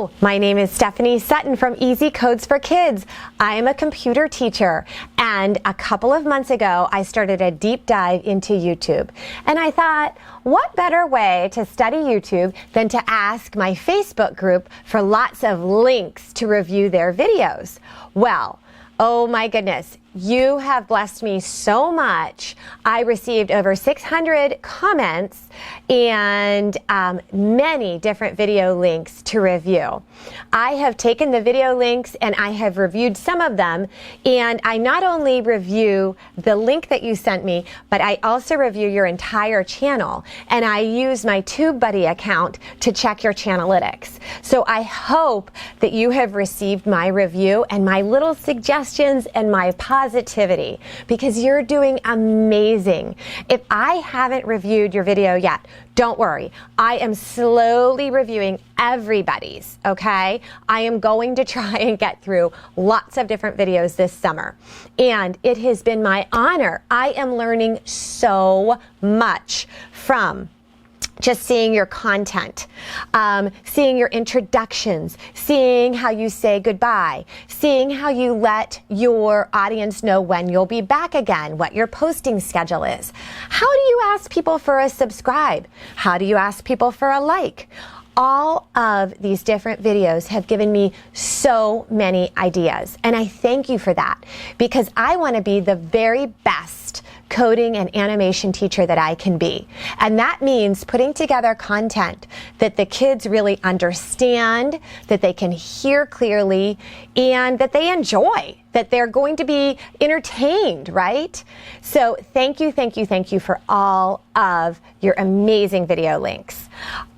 Hello, my name is Stephanie Sutton from Easy Codes for Kids. I am a computer teacher, and a couple of months ago I started a deep dive into YouTube. And I thought, what better way to study YouTube than to ask my Facebook group for lots of links to review their videos? Well, oh my goodness, you have blessed me so much. I received over 600 comments and many different video links to review. I have taken the video links and I have reviewed some of them, and I not only review the link that you sent me, but I also review your entire channel, and I use my TubeBuddy account to check your channelytics. So I hope that you have received my review and my little suggestions and my positivity, because you're doing amazing. If I haven't reviewed your video yet, don't worry. I am slowly reviewing everybody's, okay? I am going to try and get through lots of different videos this summer. And it has been my honor. I am learning so much from just seeing your content, seeing your introductions, seeing how you say goodbye, seeing how you let your audience know when you'll be back again, what your posting schedule is. How do you ask people for a subscribe? How do you ask people for a like? All of these different videos have given me so many ideas, and I thank you for that, because I want to be the very best coding and animation teacher that I can be. And that means putting together content that the kids really understand, that they can hear clearly, and that they enjoy, that they're going to be entertained, right? So thank you for all of your amazing video links.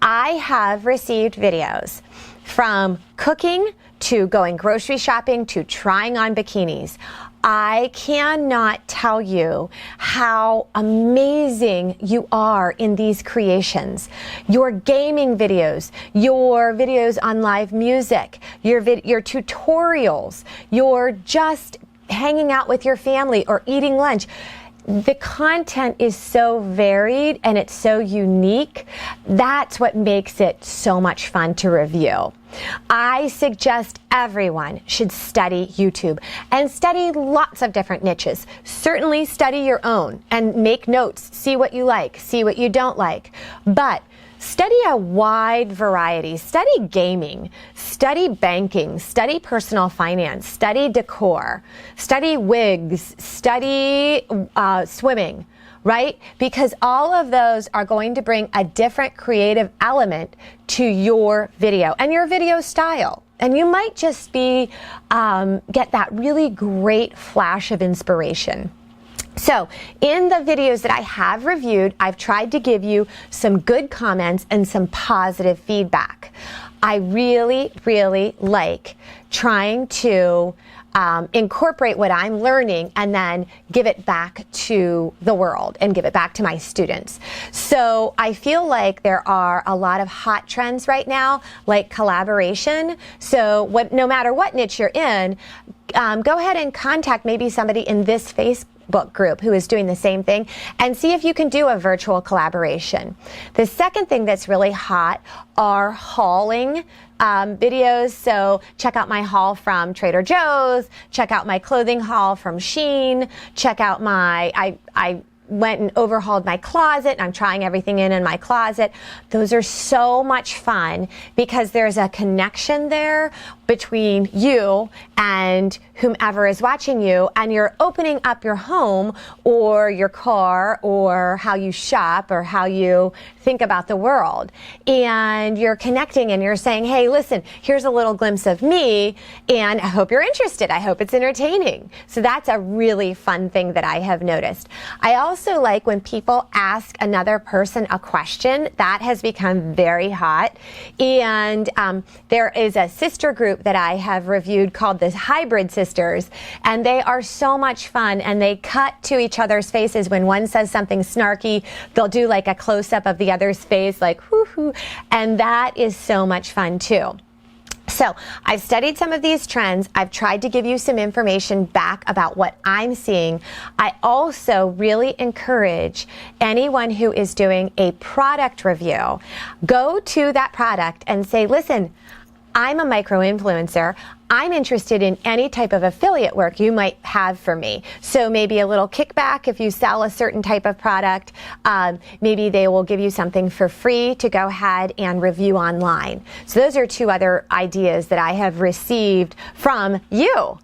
I have received videos from cooking to going grocery shopping to trying on bikinis. I cannot tell you how amazing you are in these creations. Your gaming videos, your videos on live music, your tutorials, your just hanging out with your family or eating lunch. The content is so varied and it's so unique. That's what makes it so much fun to review. I suggest everyone should study YouTube and study lots of different niches. Certainly study your own and make notes, see what you like, see what you don't like. But study a wide variety. Study gaming, study banking, study personal finance, study decor, study wigs, study swimming, right? Because all of those are going to bring a different creative element to your video and your video style. And you might just be get that really great flash of inspiration. So in the videos that I have reviewed, I've tried to give you some good comments and some positive feedback. I really like trying to incorporate what I'm learning and then give it back to the world and give it back to my students. So I feel like there are a lot of hot trends right now, like collaboration. So no matter what niche you're in, go ahead and contact maybe somebody in this Facebook group who is doing the same thing and see if you can do a virtual collaboration. The second thing that's really hot are hauling videos. So check out my haul from Trader Joe's, check out my clothing haul from Shein, check out I went and overhauled my closet, and I'm trying everything in my closet. Those are so much fun because there's a connection there between you and whomever is watching you, and you're opening up your home or your car or how you shop or how you think about the world. And you're connecting and you're saying, hey, listen, here's a little glimpse of me, and I hope you're interested. I hope it's entertaining. So that's a really fun thing that I have noticed. I also like when people ask another person a question. That has become very hot. And there is a sister group that I have reviewed called the Hybrid Sisters, and they are so much fun, and they cut to each other's faces when one says something snarky. They'll do like a close-up of the other's face, like whoo-hoo, and that is so much fun too. So I've studied some of these trends. I've tried to give you some information back about what I'm seeing. I also really encourage anyone who is doing a product review, go to that product and say, listen, I'm a micro influencer. I'm interested in any type of affiliate work you might have for me. So maybe a little kickback if you sell a certain type of product. Maybe they will give you something for free to go ahead and review online. So those are two other ideas that I have received from you.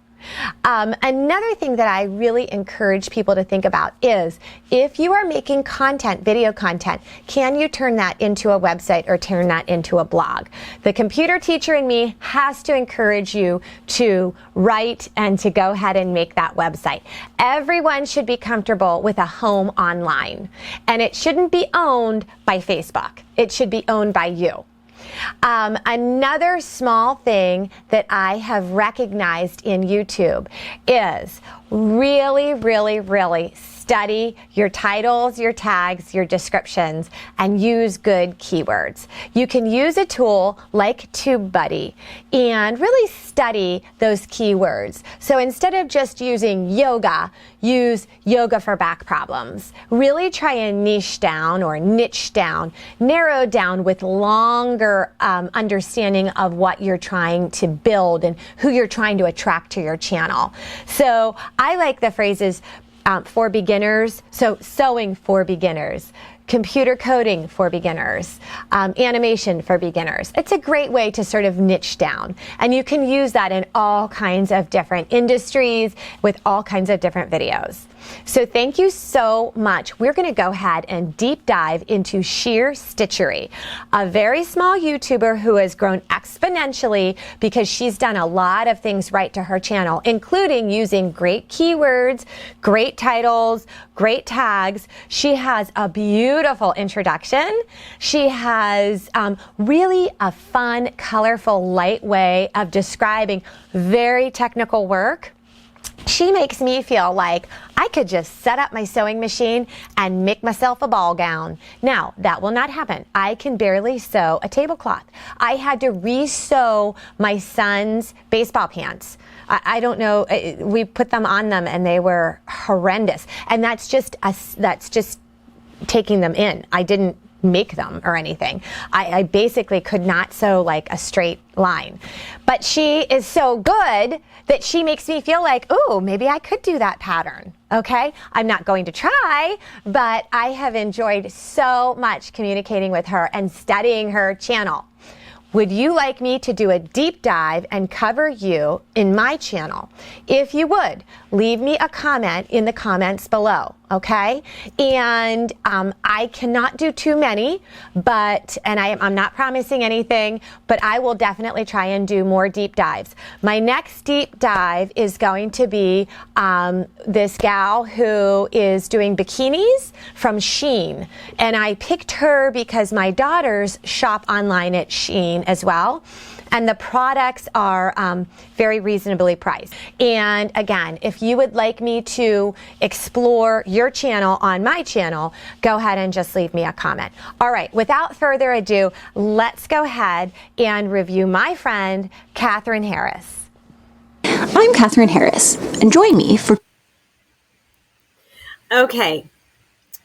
Another thing that I really encourage people to think about is if you are making content, video content, can you turn that into a website or turn that into a blog? The computer teacher in me has to encourage you to write and to go ahead and make that website. Everyone should be comfortable with a home online, and it shouldn't be owned by Facebook. It should be owned by you. Another small thing that I have recognized in YouTube is really study your titles, your tags, your descriptions, and use good keywords. You can use a tool like TubeBuddy and really study those keywords. So instead of just using yoga, use yoga for back problems. Really try and niche down or niche down, narrow down with longer understanding of what you're trying to build and who you're trying to attract to your channel. So I like the phrases for beginners, so sewing for beginners, computer coding for beginners, animation for beginners. It's a great way to sort of niche down, and you can use that in all kinds of different industries with all kinds of different videos. So thank you so much. We're going to go ahead and deep dive into Sheer Stitchery, a very small YouTuber who has grown exponentially because she's done a lot of things right to her channel, including using great keywords, great titles, great tags. She has a beautiful introduction. She has really a fun, colorful, light way of describing very technical work. She makes me feel like I could just set up my sewing machine and make myself a ball gown. Now, that will not happen. I can barely sew a tablecloth. I had to re-sew my son's baseball pants. I don't know, we put them on them and they were horrendous. And that's just taking them in. I didn't make them or anything. I basically could not sew like a straight line. But she is so good that she makes me feel like, ooh, maybe I could do that pattern. Okay? I'm not going to try, but I have enjoyed so much communicating with her and studying her channel. Would you like me to do a deep dive and cover you in my channel? If you would, leave me a comment in the comments below, okay? And I cannot do too many, and I'm not promising anything, but I will definitely try and do more deep dives. My next deep dive is going to be this gal who is doing bikinis from Shein. And I picked her because my daughters shop online at Shein as well. And the products are very reasonably priced. And again, if you would like me to explore your channel on my channel, go ahead and just leave me a comment. All right, without further ado, let's go ahead and review my friend, Catherine Harris. I'm Catherine Harris, and join me for... Okay,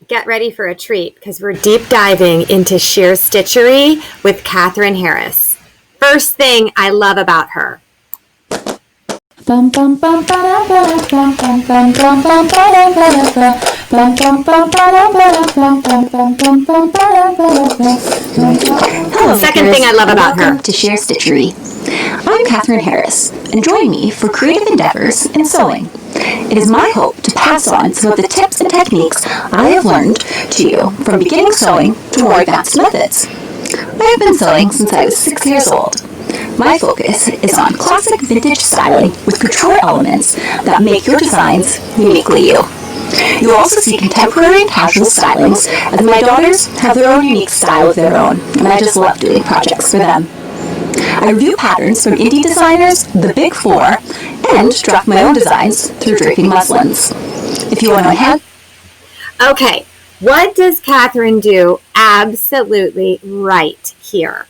get ready for a treat because we're deep diving into Sheer Stitchery with Catherine Harris. First thing I love about her. Second thing I love about her. Welcome to Sheer Stitchery. I'm Catherine Harris, and join me for creative endeavors in sewing. It is my hope to pass on some of the tips and techniques I have learned to you from beginning sewing to more advanced methods. I have been sewing since I was 6 years old. My focus is on classic vintage styling with couture elements that make your designs uniquely you. You will also see contemporary and casual stylings, as my daughters have their own unique style of their own, and I just love doing projects for them. I review patterns from indie designers, the Big Four, and draft my own designs through draping muslins. If you want to know how... Okay, what does Catherine do absolutely right here?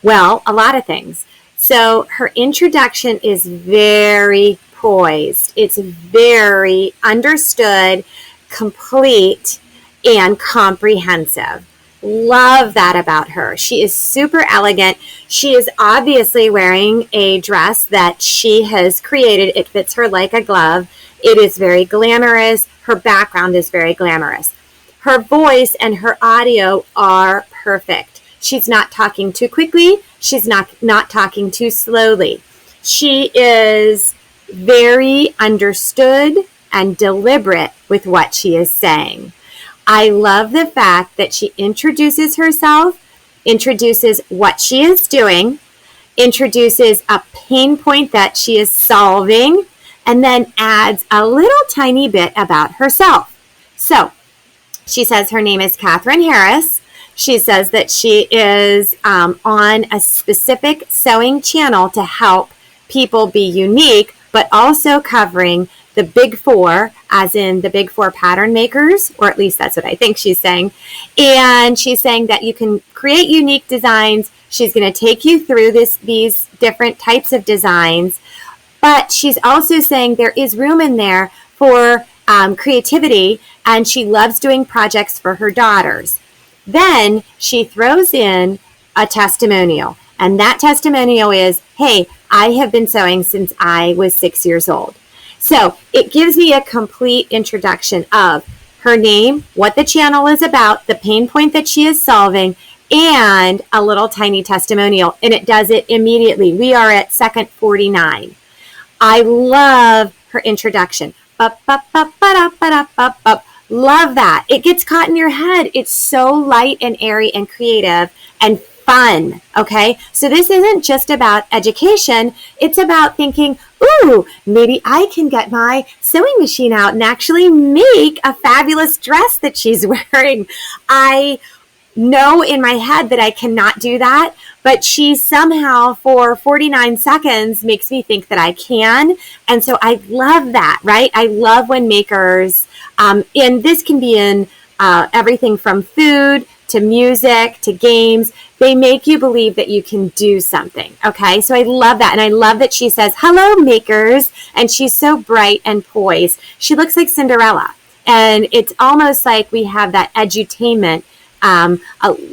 Well, a lot of things. So her introduction is very poised. It's very understood, complete, and comprehensive. Love that about her. She is super elegant. She is obviously wearing a dress that she has created. It fits her like a glove. It is very glamorous. Her background is very glamorous. Her voice and her audio are perfect. She's not talking too quickly. She's not talking too slowly. She is very understood and deliberate with what she is saying. I love the fact that she introduces herself, introduces what she is doing, introduces a pain point that she is solving, and then adds a little tiny bit about herself. So she says her name is Catherine Harris. She says that she is on a specific sewing channel to help people be unique, but also covering the big four, as in the big four pattern makers, or at least that's what I think she's saying. And she's saying that you can create unique designs. She's going to take you through these different types of designs. But she's also saying there is room in there for creativity, and she loves doing projects for her daughters. Then she throws in a testimonial. And that testimonial is, hey, I have been sewing since I was 6 years old. So it gives me a complete introduction of her name, what the channel is about, the pain point that she is solving, and a little tiny testimonial. And it does it immediately. We are at second 49. I love her introduction. Love that. It gets caught in your head. It's so light and airy and creative and fun. Okay. So this isn't just about education. It's about thinking, ooh, maybe I can get my sewing machine out and actually make a fabulous dress that she's wearing. I know in my head that I cannot do that, but she somehow for 49 seconds makes me think that I can. And so I love that, right? I love when makers, and this can be in everything from food to music to games, they make you believe that you can do something. Okay, so I love that. And I love that she says, hello, makers. And she's so bright and poised. She looks like Cinderella. And it's almost like we have that edutainment, a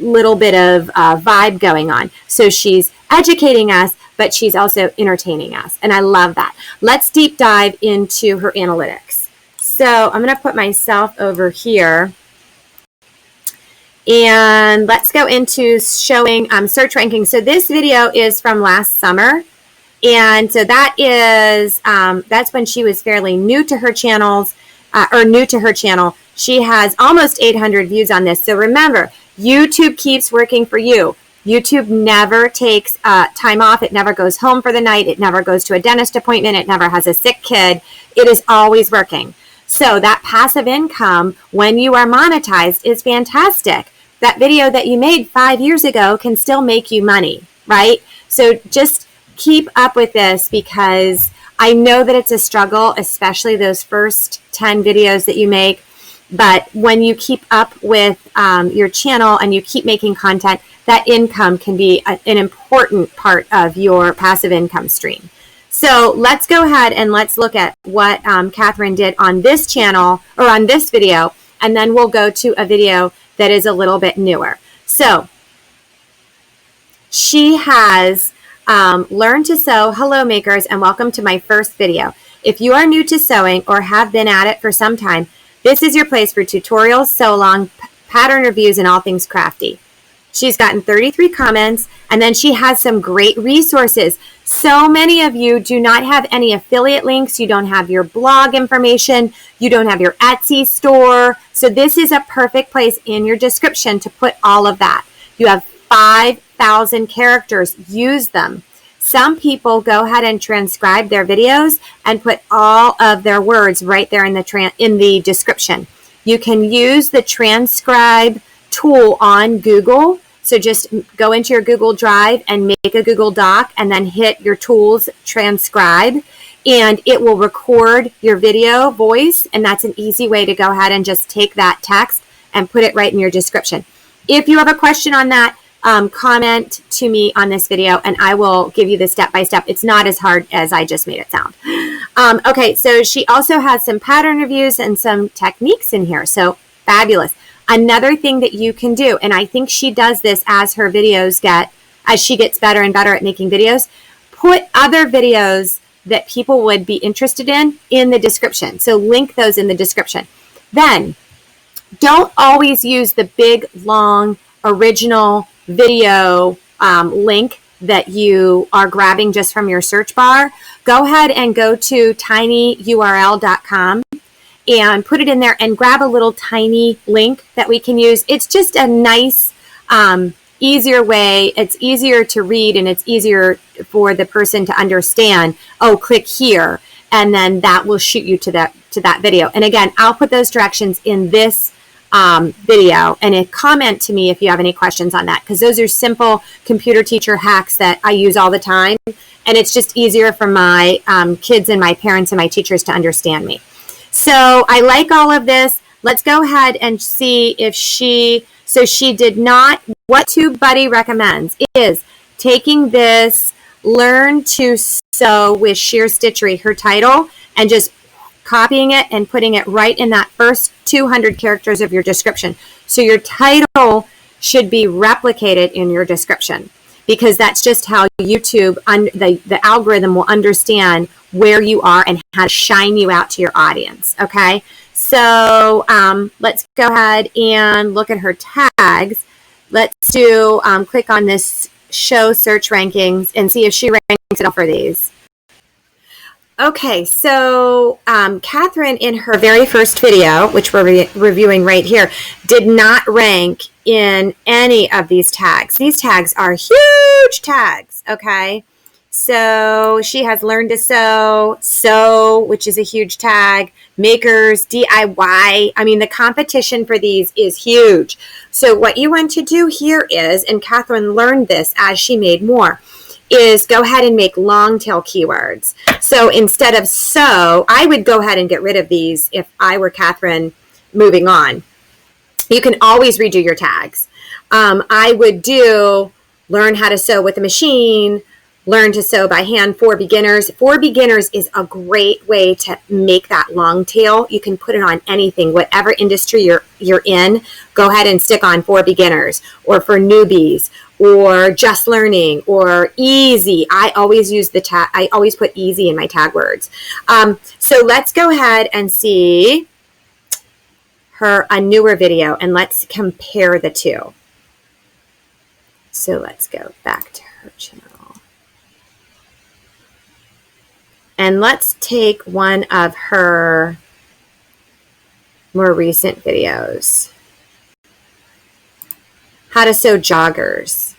little bit of vibe going on. So she's educating us, but she's also entertaining us. And I love that. Let's deep dive into her analytics. So I'm going to put myself over here. And let's go into showing search ranking. So this video is from last summer. And so that is, that's when she was fairly new to her channels, or new to her channel. She has almost 800 views on this. So remember, YouTube keeps working for you. YouTube never takes time off. It never goes home for the night. It never goes to a dentist appointment. It never has a sick kid. It is always working. So that passive income, when you are monetized, is fantastic. That video that you made 5 years ago can still make you money, right? So just keep up with this, because I know that it's a struggle, especially those first 10 videos that you make. But when you keep up with your channel and you keep making content, that income can be an important part of your passive income stream. So let's go ahead and let's look at what Catherine did on this channel, or on this video, and then we'll go to a video that is a little bit newer. So she has learned to sew. Hello, makers, and welcome to my first video. If you are new to sewing or have been at it for some time, this is your place for tutorials, sew along, pattern reviews, and all things crafty. She's gotten 33 comments, and then she has some great resources. So many of you do not have any affiliate links. You don't have your blog information. You don't have your Etsy store. So this is a perfect place in your description to put all of that. You have 5,000 characters. Use them. Some people go ahead and transcribe their videos and put all of their words right there in the description. You can use the transcribe tool on Google. So just go into your Google Drive and make a Google Doc, and then hit your tools transcribe, and it will record your video voice. And that's an easy way to go ahead and just take that text and put it right in your description. If you have a question on that, comment to me on this video and I will give you the step-by-step. It's not as hard as I just made it sound. Okay, so she also has some pattern reviews and some techniques in here. So fabulous. Another thing that you can do, and I think she does this as her videos as she gets better and better at making videos, put other videos that people would be interested in the description. So link those in the description. Then don't always use the big, long, original video link that you are grabbing just from your search bar. Go ahead and go to tinyurl.com and put it in there and grab a little tiny link that we can use. It's just a nice, easier way. It's easier to read and it's easier for the person to understand. Oh, click here, and then that will shoot you to that video. And again, I'll put those directions in this video, and comment to me if you have any questions on that, because those are simple computer teacher hacks that I use all the time, and it's just easier for my kids and my parents and my teachers to understand me. So I like all of this. Let's go ahead and see if she did not. What TubeBuddy recommends is taking this Learn to Sew with Sheer Stitchery, her title, and just copying it and putting it right in that first 200 characters of your description. So your title should be replicated in your description, because that's just how YouTube, the algorithm will understand where you are and how to shine you out to your audience. Okay, so let's go ahead and look at her tags. Let's do click on this show search rankings and see if she ranks it up for these. Okay, so Catherine, in her very first video, which we're reviewing right here, did not rank in any of these tags. These tags are huge tags, okay? So she has Learn to Sew, which is a huge tag, Makers, DIY. I mean, the competition for these is huge. So what you want to do here is, and Catherine learned this as she made more, is go ahead and make Longtail keywords. So instead of sew, I would go ahead and get rid of these if I were Catherine moving on. You can always redo your tags. I would do learn how to sew with a machine, learn to sew by hand for beginners. For beginners is a great way to make that long tail. You can put it on anything, whatever industry you're in. Go ahead and stick on for beginners or for newbies or just learning or easy. I always use I always put easy in my tag words. So let's go ahead and see a newer video, and let's compare the two. So let's go back to her channel. And let's take one of her more recent videos. How to sew joggers.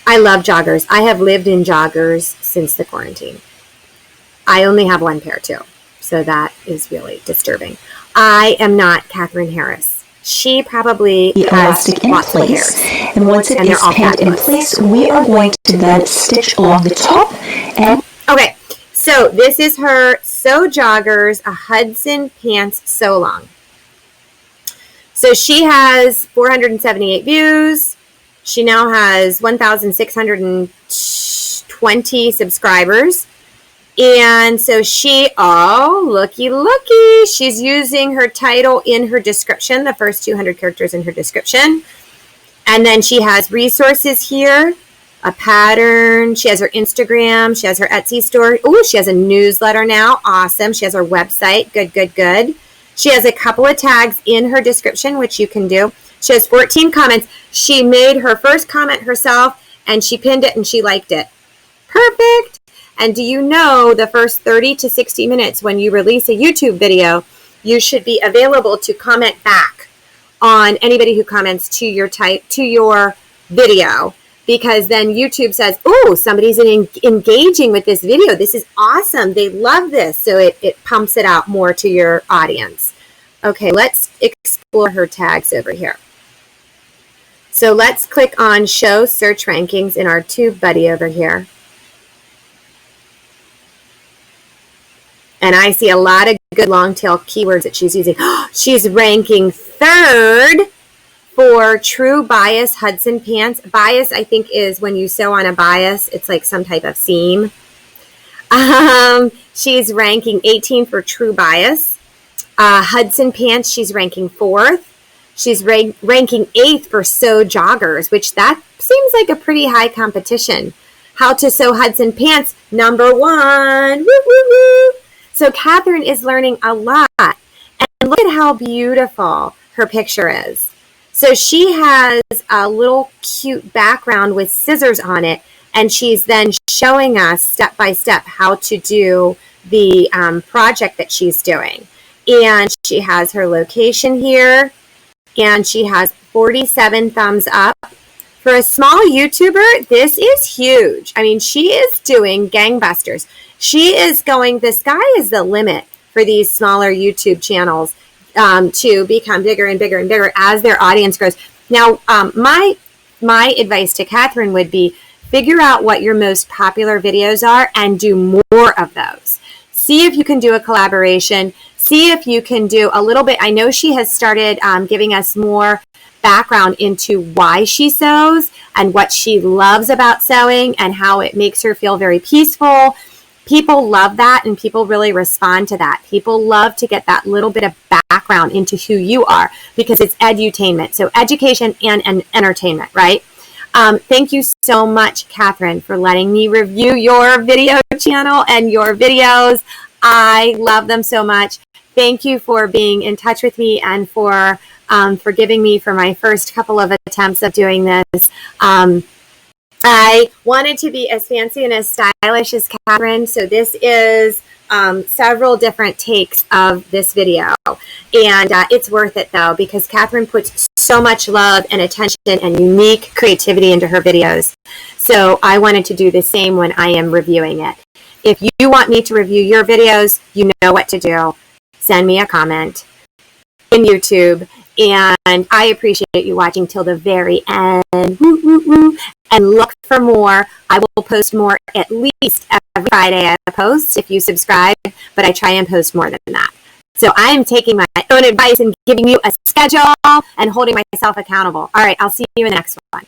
I love joggers. I have lived in joggers since the quarantine. I only have one pair too, so that is really disturbing. I am not Catherine Harris. She probably the has elastic in lots of place, hairs. and once it is pinned in place, we are going to then stitch along the top. And okay, so this is her Sew Joggers, a Hudson Pants Sew Long. So she has 478 views. She now has 1,620 subscribers. And so looky, she's using her title in her description, the first 200 characters in her description. And then she has resources here, a pattern. She has her Instagram. She has her Etsy store. Oh, she has a newsletter now. Awesome. She has her website. Good. She has a couple of tags in her description, which you can do. She has 14 comments. She made her first comment herself, and she pinned it, and she liked it. Perfect. And do you know the first 30 to 60 minutes when you release a YouTube video, you should be available to comment back on anybody who comments to your video, because then YouTube says, oh, somebody's engaging with this video. This is awesome. They love this. So it pumps it out more to your audience. Okay, let's explore her tags over here. So let's click on Show Search Rankings in our TubeBuddy over here. And I see a lot of good long tail keywords that she's using. She's ranking third for True Bias Hudson Pants. Bias, I think, is when you sew on a bias. It's like some type of seam. She's ranking 18 for True Bias. Hudson Pants, she's ranking 4th. She's ranking 8th for Sew Joggers, which that seems like a pretty high competition. How to Sew Hudson Pants, number 1. Woo, woo, woo. So Catherine is learning a lot. And look at how beautiful her picture is. So she has a little cute background with scissors on it, and she's then showing us step by step how to do the project that she's doing. And she has her location here, and she has 47 thumbs up. For a small YouTuber, this is huge. I mean, she is doing gangbusters. She is going, the sky is the limit for these smaller YouTube channels to become bigger and bigger and bigger as their audience grows. Now, my advice to Catherine would be figure out what your most popular videos are and do more of those. See if you can do a collaboration. See if you can do a little bit. I know she has started giving us more background into why she sews and what she loves about sewing and how it makes her feel very peaceful. People love that, and people really respond to that. People love to get that little bit of background into who you are because it's edutainment. So education and entertainment, right? Thank you so much, Catherine, for letting me review your video channel and your videos. I love them so much. Thank you for being in touch with me and for forgiving me for my first couple of attempts of doing this. I wanted to be as fancy and as stylish as Catherine, so this is several different takes of this video. And it's worth it, though, because Catherine puts so much love and attention and unique creativity into her videos. So I wanted to do the same when I am reviewing it. If you want me to review your videos, you know what to do. Send me a comment in YouTube. And I appreciate you watching till the very end. Woo, woo, woo. And look for more. I will post more at least every Friday I post if you subscribe, but I try and post more than that. So I am taking my own advice and giving you a schedule and holding myself accountable. All right, I'll see you in the next one.